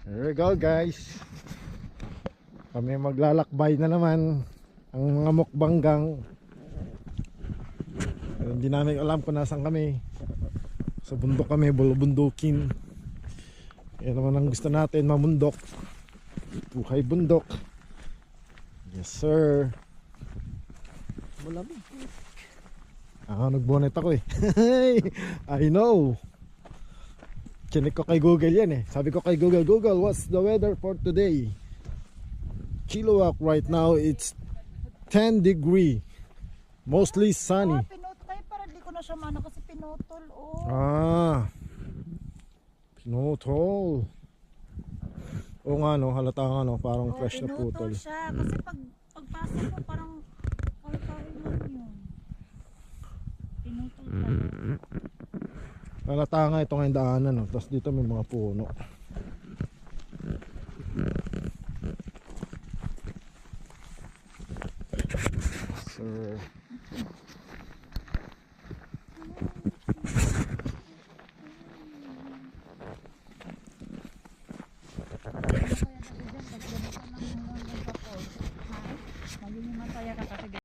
Here we go guys. Kami maglalakbay na naman. Ang mga mukbanggang. Hindi namin alam kung nasan kami. Sa bundok kami, bulubundukin. Yan naman ang gusto natin, mamundok. Buhay bundok. Yes sir. Malamig. Nagbonet ako eh. I know. Chinik ko kay Google yan eh. Sabi ko kay Google, Google, what's the weather for today? Chilliwack right now, it's 10 degree. Mostly sunny. Pinutol para di ko na siya mana kasi pinutol. Pinutol. Oo nga no, halata nga no, parang fresh na putol. Pinutol siya kasi pagpasok mo parang kawin lang yun. Pinutol pala. Halata nga ito ngayong daanan no, tapos dito may mga puno. Sir. Magiging masaya ka kasi